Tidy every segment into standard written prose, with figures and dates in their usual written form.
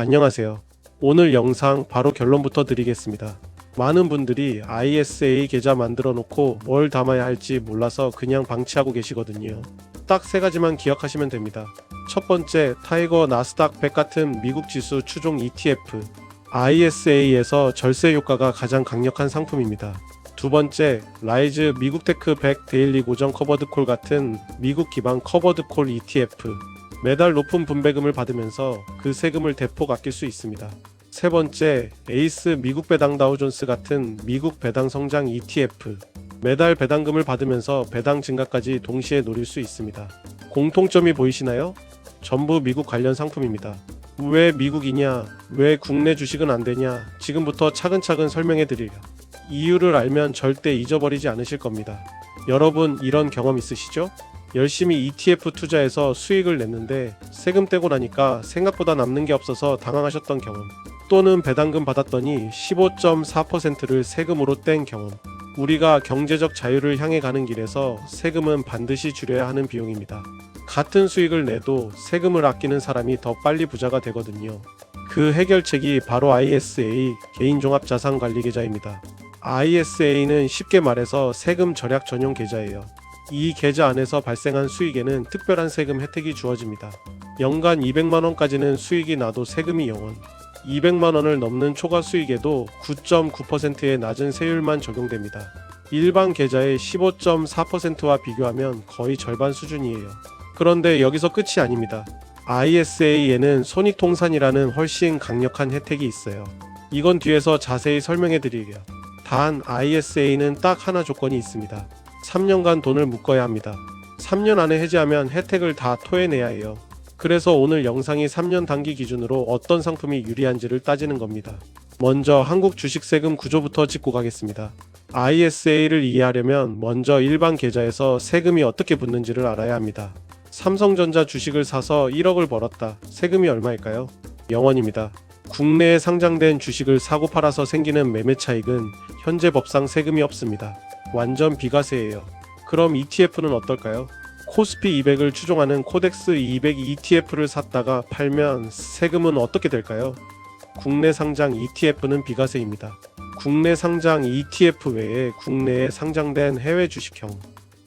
안녕하세요. 오늘 영상 바로 결론부터 드리겠습니다. 많은 분들이 ISA 계좌 만들어 놓고 뭘 담아야 할지 몰라서 그냥 방치하고 계시거든요. 딱 세 가지만 기억하시면 됩니다. 첫 번째, 타이거 나스닥 100 같은 미국 지수 추종 ETF. ISA에서 절세 효과가 가장 강력한 상품입니다. 두 번째, 라이즈 미국 테크 100 데일리 고정 커버드 콜 같은 미국 기반 커버드 콜 ETF. 매달 높은 분배금을 받으면서 그 세금을 대폭 아낄 수 있습니다. 세 번째, 에이스 미국 배당 다우존스 같은 미국 배당 성장 ETF. 매달 배당금을 받으면서 배당 증가까지 동시에 노릴 수 있습니다. 공통점이 보이시나요? 전부 미국 관련 상품입니다. 왜 미국이냐? 왜 국내 주식은 안 되냐? 지금부터 차근차근 설명해 드리려. 이유를 알면 절대 잊어버리지 않으실 겁니다. 여러분, 이런 경험 있으시죠? 열심히 ETF 투자해서 수익을 냈는데 세금 떼고 나니까 생각보다 남는 게 없어서 당황하셨던 경험. 또는 배당금 받았더니 15.4%를 세금으로 뗀 경험. 우리가 경제적 자유를 향해 가는 길에서 세금은 반드시 줄여야 하는 비용입니다. 같은 수익을 내도 세금을 아끼는 사람이 더 빨리 부자가 되거든요. 그 해결책이 바로 ISA 개인종합자산관리계좌입니다. ISA는 쉽게 말해서 세금 절약 전용 계좌예요. 이 계좌 안에서 발생한 수익에는 특별한 세금 혜택이 주어집니다. 연간 200만원까지는 수익이 나도 세금이 0원, 200만원을 넘는 초과 수익에도 9.9%의 낮은 세율만 적용됩니다. 일반 계좌의 15.4%와 비교하면 거의 절반 수준이에요. 그런데 여기서 끝이 아닙니다. ISA에는 손익통산이라는 훨씬 강력한 혜택이 있어요. 이건 뒤에서 자세히 설명해 드릴게요. 단 ISA는 딱 하나 조건이 있습니다. 3년간 돈을 묶어야 합니다. 3년 안에 해지하면 혜택을 다 토해내야 해요. 그래서 오늘 영상이 3년 단기 기준으로 어떤 상품이 유리한지를 따지는 겁니다. 먼저 한국 주식 세금 구조부터 짚고 가겠습니다. ISA를 이해하려면 먼저 일반 계좌에서 세금이 어떻게 붙는지를 알아야 합니다. 삼성전자 주식을 사서 1억을 벌었다. 세금이 얼마일까요? 0원입니다. 국내에 상장된 주식을 사고 팔아서 생기는 매매 차익은 현재 법상 세금이 없습니다. 완전 비과세예요. 그럼 ETF는 어떨까요? 코스피 200을 추종하는 코덱스 200 ETF를 샀다가 팔면 세금은 어떻게 될까요? 국내 상장 ETF는 비과세입니다. 국내 상장 ETF 외에 국내에 상장된 해외 주식형,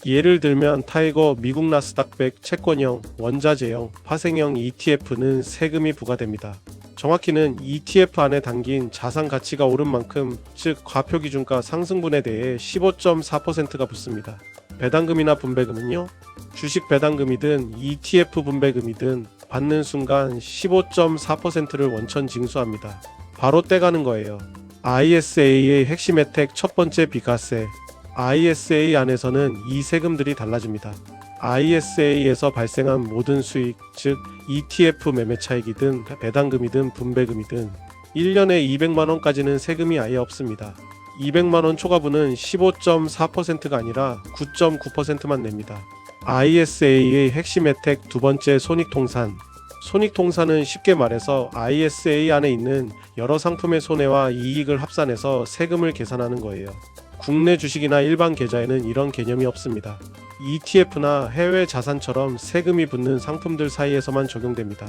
예를 들면 타이거 미국 나스닥 100 채권형, 원자재형, 파생형 ETF는 세금이 부과됩니다. 정확히는 ETF 안에 담긴 자산 가치가 오른 만큼, 즉 과표기준가 상승분에 대해 15.4%가 붙습니다. 배당금이나 분배금은요? 주식 배당금이든 ETF 분배금이든 받는 순간 15.4%를 원천 징수합니다. 바로 떼가는 거예요. ISA의 핵심 혜택 첫 번째, 비과세. ISA 안에서는 이 세금들이 달라집니다. ISA에서 발생한 모든 수익, 즉 ETF 매매 차익이든 배당금이든 분배금이든 1년에 200만원까지는 세금이 아예 없습니다. 200만원 초과분은 15.4%가 아니라 9.9%만 냅니다. ISA의 핵심 혜택 두 번째, 손익통산. 손익통산은 쉽게 말해서 ISA 안에 있는 여러 상품의 손해와 이익을 합산해서 세금을 계산하는 거예요. 국내 주식이나 일반 계좌에는 이런 개념이 없습니다. ETF나 해외 자산처럼 세금이 붙는 상품들 사이에서만 적용됩니다.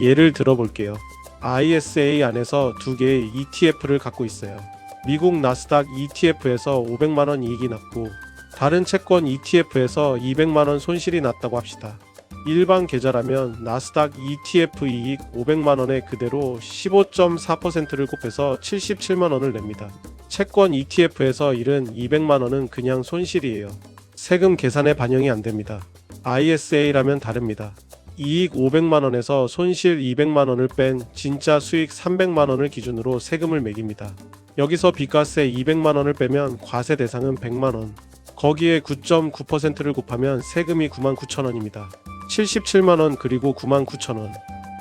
예를 들어볼게요. ISA 안에서 두 개의 ETF를 갖고 있어요. 미국 나스닥 ETF에서 500만원 이익이 났고 다른 채권 ETF에서 200만원 손실이 났다고 합시다. 일반 계좌라면 나스닥 ETF 이익 500만원에 그대로 15.4%를 곱해서 77만원을 냅니다. 채권 ETF에서 잃은 200만원은 그냥 손실이에요. 세금 계산에 반영이 안됩니다. ISA라면 다릅니다. 이익 500만원에서 손실 200만원을 뺀 진짜 수익 300만원을 기준으로 세금을 매깁니다. 여기서 비과세 200만원을 빼면 과세 대상은 100만원. 거기에 9.9%를 곱하면 세금이 99,000원입니다. 77만원 그리고 99,000원.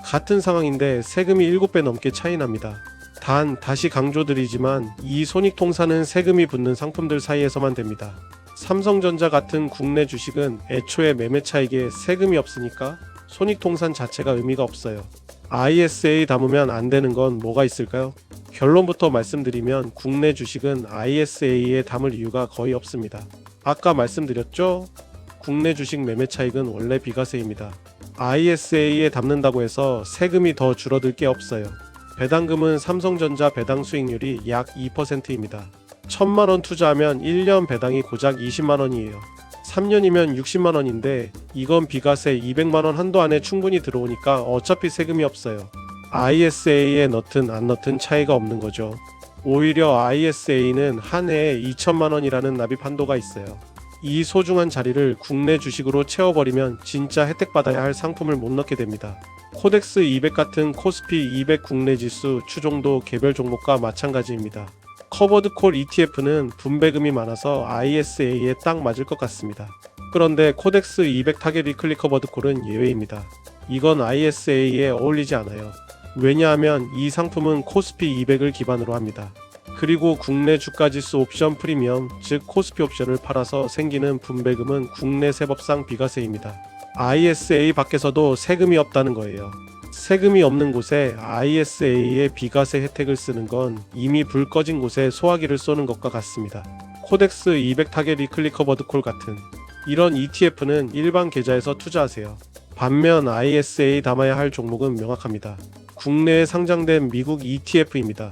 같은 상황인데 세금이 7배 넘게 차이 납니다. 단 다시 강조드리지만 이 손익통산은 세금이 붙는 상품들 사이에서만 됩니다. 삼성전자 같은 국내 주식은 애초에 매매 차익에 세금이 없으니까 손익통산 자체가 의미가 없어요. ISA 담으면 안 되는 건 뭐가 있을까요? 결론부터 말씀드리면 국내 주식은 ISA에 담을 이유가 거의 없습니다. 아까 말씀드렸죠? 국내 주식 매매 차익은 원래 비과세입니다. ISA에 담는다고 해서 세금이 더 줄어들 게 없어요. 배당금은 삼성전자 배당 수익률이 약 2%입니다. 1000만원 투자하면 1년 배당이 고작 20만원이에요. 3년이면 60만원인데 이건 비과세 200만원 한도 안에 충분히 들어오니까 어차피 세금이 없어요. ISA에 넣든 안 넣든 차이가 없는 거죠. 오히려 ISA는 한 해에 2천만원이라는 납입 한도가 있어요. 이 소중한 자리를 국내 주식으로 채워버리면 진짜 혜택받아야 할 상품을 못 넣게 됩니다. 코덱스 200 같은 코스피 200 국내 지수 추종도 개별 종목과 마찬가지입니다. 커버드콜 ETF는 분배금이 많아서 ISA에 딱 맞을 것 같습니다. 그런데 코덱스 200 타겟 위클리 커버드콜은 예외입니다. 이건 ISA에 어울리지 않아요. 왜냐하면 이 상품은 코스피 200을 기반으로 합니다. 그리고 국내 주가지수 옵션 프리미엄, 즉 코스피 옵션을 팔아서 생기는 분배금은 국내 세법상 비과세입니다. ISA 밖에서도 세금이 없다는 거예요. 세금이 없는 곳에 ISA의 비과세 혜택을 쓰는 건 이미 불 꺼진 곳에 소화기를 쏘는 것과 같습니다. 코덱스 200 타겟 위클리 커버드콜 같은 이런 ETF는 일반 계좌에서 투자하세요. 반면 ISA에 담아야 할 종목은 명확합니다. 국내에 상장된 미국 ETF입니다.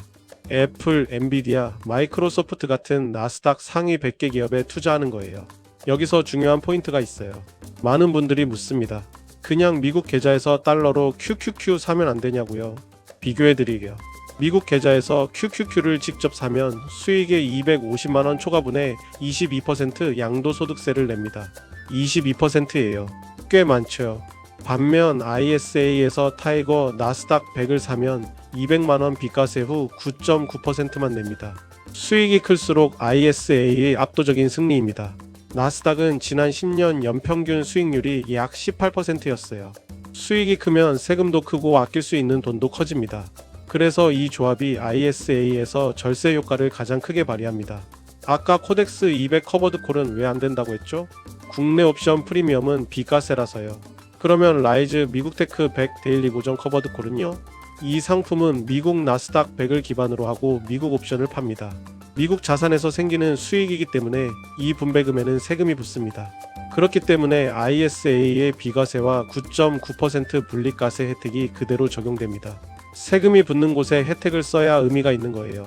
애플, 엔비디아, 마이크로소프트 같은 나스닥 상위 100개 기업에 투자하는 거예요. 여기서 중요한 포인트가 있어요. 많은 분들이 묻습니다. 그냥 미국 계좌에서 달러로 QQQ 사면 안 되냐고요? 비교해드리게요. 미국 계좌에서 QQQ를 직접 사면 수익의 250만원 초과분에 22% 양도소득세를 냅니다. 22%예요. 꽤 많죠. 반면 ISA에서 타이거 나스닥 100을 사면 200만원 비과세 후 9.9%만 냅니다. 수익이 클수록 ISA의 압도적인 승리입니다. 나스닥은 지난 10년 연평균 수익률이 약 18%였어요. 수익이 크면 세금도 크고 아낄 수 있는 돈도 커집니다. 그래서 이 조합이 ISA에서 절세 효과를 가장 크게 발휘합니다. 아까 코덱스 200 커버드콜은 왜 안 된다고 했죠? 국내 옵션 프리미엄은 비과세라서요. 그러면 라이즈 미국 테크 100 데일리 고정 커버드콜은요? 이 상품은 미국 나스닥 100을 기반으로 하고 미국 옵션을 팝니다. 미국 자산에서 생기는 수익이기 때문에 이 분배금에는 세금이 붙습니다. 그렇기 때문에 ISA의 비과세와 9.9% 분리과세 혜택이 그대로 적용됩니다. 세금이 붙는 곳에 혜택을 써야 의미가 있는 거예요.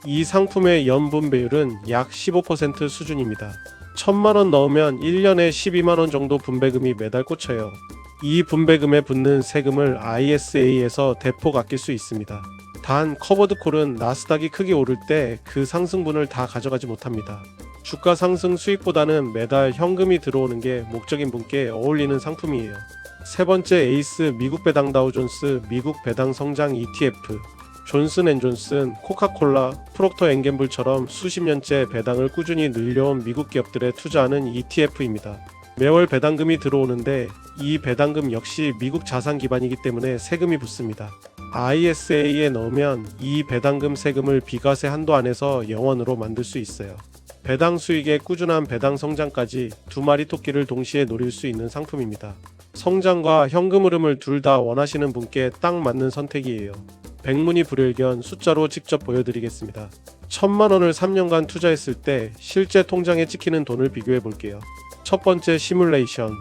이 상품의 연분배율은 약 15% 수준입니다. 1000만원 넣으면 1년에 12만원 정도 분배금이 매달 꽂혀요. 이 분배금에 붙는 세금을 ISA에서 대폭 아낄 수 있습니다. 단 커버드콜은 나스닥이 크게 오를 때 그 상승분을 다 가져가지 못합니다. 주가 상승 수익보다는 매달 현금이 들어오는 게 목적인 분께 어울리는 상품이에요. 세 번째 에이스 미국 배당 다우존스 미국 배당 성장 ETF 존슨앤존슨, 코카콜라, 프록터앤갬블처럼 수십 년째 배당을 꾸준히 늘려온 미국 기업들에 투자하는 ETF입니다. 매월 배당금이 들어오는데 이 배당금 역시 미국 자산 기반이기 때문에 세금이 붙습니다. ISA에 넣으면 이 배당금 세금을 비과세 한도 안에서 영원으로 만들 수 있어요. 배당 수익의 꾸준한 배당 성장까지 두 마리 토끼를 동시에 노릴 수 있는 상품입니다. 성장과 현금 흐름을 둘 다 원하시는 분께 딱 맞는 선택이에요. 백문이 불여일견 숫자로 직접 보여드리겠습니다. 1000만원을 3년간 투자했을 때 실제 통장에 찍히는 돈을 비교해 볼게요. 첫 번째 시뮬레이션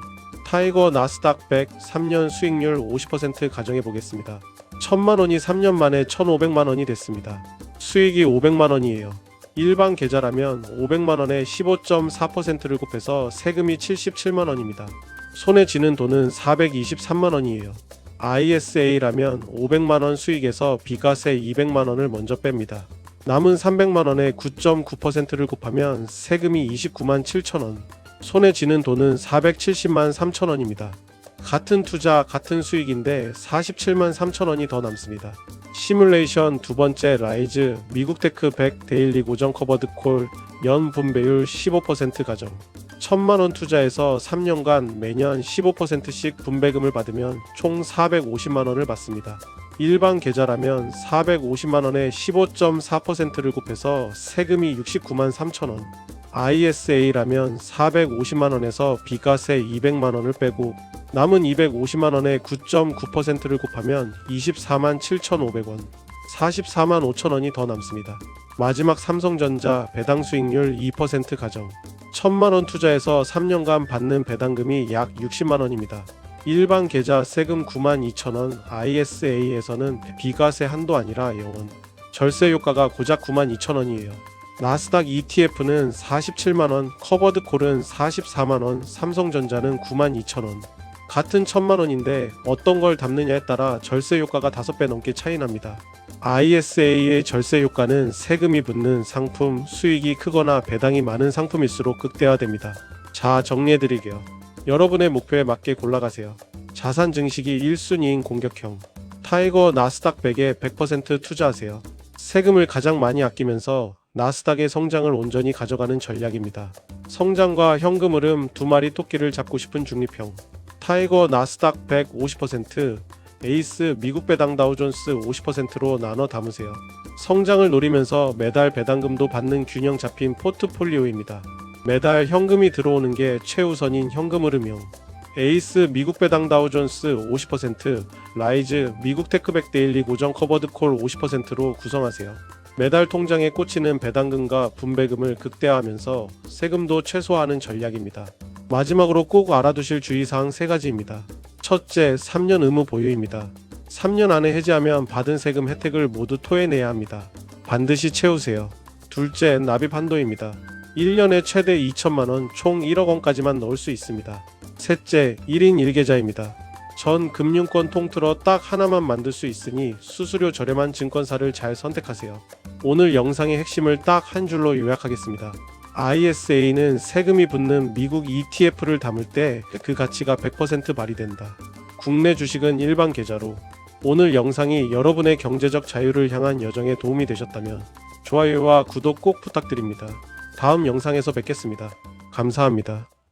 타이거 나스닥 100 3년 수익률 50% 가정해 보겠습니다. 1000만원이 3년 만에 1500만원이 됐습니다. 수익이 500만원이에요. 일반 계좌라면 500만원에 15.4%를 곱해서 세금이 77만원입니다. 손에 쥐는 돈은 423만원이에요. ISA라면 500만원 수익에서 비과세 200만원을 먼저 뺍니다. 남은 300만원에 9.9%를 곱하면 세금이 29만 7천원. 손에 쥐는 돈은 470만 3천원입니다. 같은 투자 같은 수익인데 47만 3천원이 더 남습니다. 시뮬레이션 두 번째 라이즈 미국 테크 100 데일리 고정 커버드콜 연 분배율 15% 가정 1000만원 투자해서 3년간 매년 15%씩 분배금을 받으면 총 450만원을 받습니다. 일반 계좌라면 450만원에 15.4%를 곱해서 세금이 69만 3천원. ISA라면 450만원에서 비과세 200만원을 빼고 남은 250만원에 9.9%를 곱하면 24만 7,500원, 44만 5천원이 더 남습니다. 마지막 삼성전자 배당 수익률 2% 가정 1000만원 투자해서 3년간 받는 배당금이 약 60만원입니다. 일반 계좌 세금 92,000원, ISA에서는 비과세 한도 아니라 영원. 절세 효과가 고작 92,000원이에요. 나스닥 ETF는 47만원, 커버드콜은 44만원, 삼성전자는 92,000원. 같은 1,000만원인데 어떤 걸 담느냐에 따라 절세 효과가 5배 넘게 차이 납니다. ISA의 절세 효과는 세금이 붙는 상품, 수익이 크거나 배당이 많은 상품일수록 극대화됩니다. 자, 정리해드릴게요. 여러분의 목표에 맞게 골라가세요. 자산 증식이 1순위인 공격형. 타이거 나스닥 100에 100% 투자하세요. 세금을 가장 많이 아끼면서 나스닥의 성장을 온전히 가져가는 전략입니다. 성장과 현금 흐름 두 마리 토끼를 잡고 싶은 중립형. 타이거 나스닥 100 50%, 에이스 미국 배당 다우존스 50%로 나눠 담으세요. 성장을 노리면서 매달 배당금도 받는 균형 잡힌 포트폴리오입니다. 매달 현금이 들어오는 게 최우선인 현금 흐름형. 에이스 미국 배당 다우존스 50%, 라이즈 미국 테크백 데일리 고정 커버드콜 50%로 구성하세요. 매달 통장에 꽂히는 배당금과 분배금을 극대화하면서 세금도 최소화하는 전략입니다. 마지막으로 꼭 알아두실 주의사항 3가지입니다. 첫째, 3년 의무 보유입니다. 3년 안에 해지하면 받은 세금 혜택을 모두 토해내야 합니다. 반드시 채우세요. 둘째, 납입 한도입니다. 1년에 최대 2천만원, 총 1억 원까지만 넣을 수 있습니다. 셋째, 1인 1계좌입니다. 전 금융권 통틀어 딱 하나만 만들 수 있으니 수수료 저렴한 증권사를 잘 선택하세요. 오늘 영상의 핵심을 딱 한 줄로 요약하겠습니다. ISA는 세금이 붙는 미국 ETF를 담을 때 그 가치가 100% 발휘된다. 국내 주식은 일반 계좌로. 오늘 영상이 여러분의 경제적 자유를 향한 여정에 도움이 되셨다면 좋아요와 구독 꼭 부탁드립니다. 다음 영상에서 뵙겠습니다. 감사합니다.